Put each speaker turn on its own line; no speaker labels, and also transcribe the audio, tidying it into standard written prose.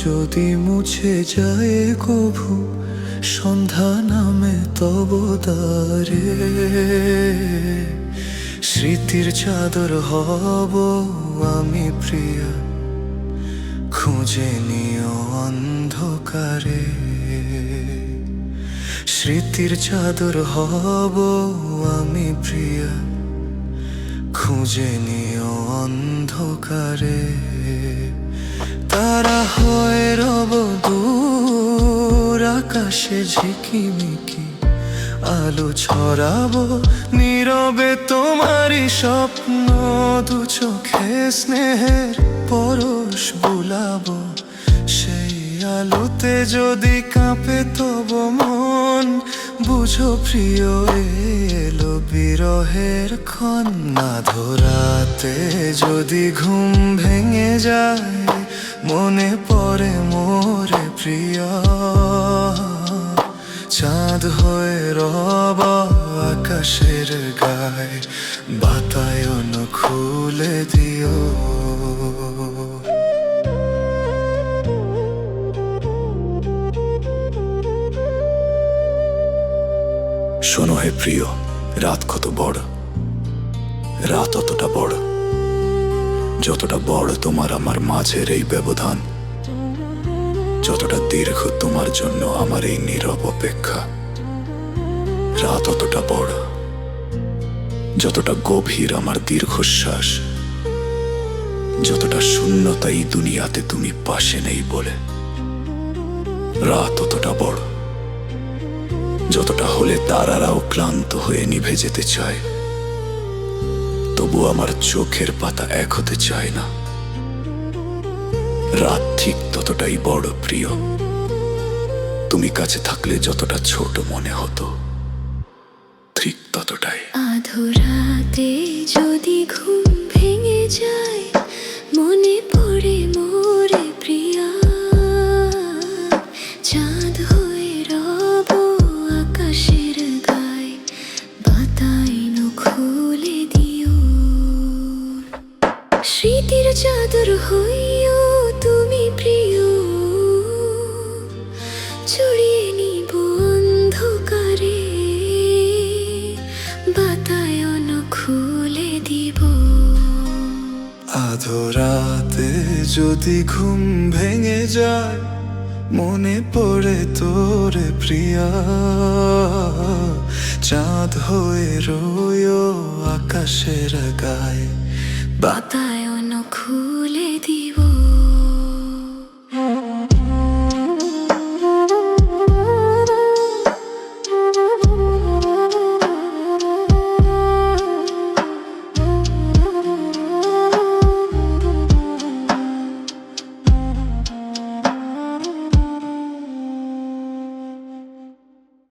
যদি মুছে যায় কভু সন্ধ্যা নামে তব দ্বারে, স্মৃতির চাদর হব আমি প্রিয়া, খুঁজে নিও অন্ধকারে। স্মৃতির চাদর হব আমি প্রিয়া, খুঁজে নিও অন্ধকারে। তারা হয়ে রব দূর আকাশে ঝিকিমিকি, আলো ছড়াবো নীরবে তোমারই স্বপ্ন, দু চোখে স্নেহের পরশ বুলাবো। সেই আলোতে যদি কাঁপে তব মন, বুঝো প্রিয় এলো বিরহের ক্ষণ। আধরাতে যদি ঘুম ভেঙে যায়, মনে পড়ে মোরে প্রিয়া, চাঁদ হয়ে রব আকাশের গায়ে, বাতায়ন খুলে দিও।
শোনো হে প্রিয়, রাত কত বড়, রাত অতটা বড়, যতটা বড় তোমার আমার মাঝের এই ব্যবধান, যতটা দীর্ঘ তোমার জন্য আমার এই নীরব অপেক্ষা। রাত অতটা বড়, যতটা গভীর আমার দীর্ঘশ্বাস, যতটা শূন্যতা এই দুনিয়াতে তুমি পাশে নেই বলে। রাত অতটা বড়, যতটা হলে তারারাও ক্লান্ত হয়ে নিভে যেতে চায়, তবু আমার চোখের পাতা এক হতে চায় না। রাত ঠিক ততটাই বড় প্রিয়, তুমি কাছে থাকলে যতটা ছোট মনে হতো, ঠিক ততটাই।
আধরাতে যদি ঘুম ভেঙে যায়, মনে পড়ে মোরে প্রিয়া, চাঁদ হয়ে রব আকাশের গায়ে, বাতায়ন খুলে দিও। স্মৃতির চাদর হইও তুমি প্রিয়, জড়িয়ে নিব অন্ধকারে, বাতায়ন খুলে দিব।
আধরাতে যদি ঘুম ভেঙে যায়, মনে পড়ে তোরে প্রিয়া, চাঁদ হয়ে রইও আকাশের গায়ে,
বাতায়ন খুলে দিব।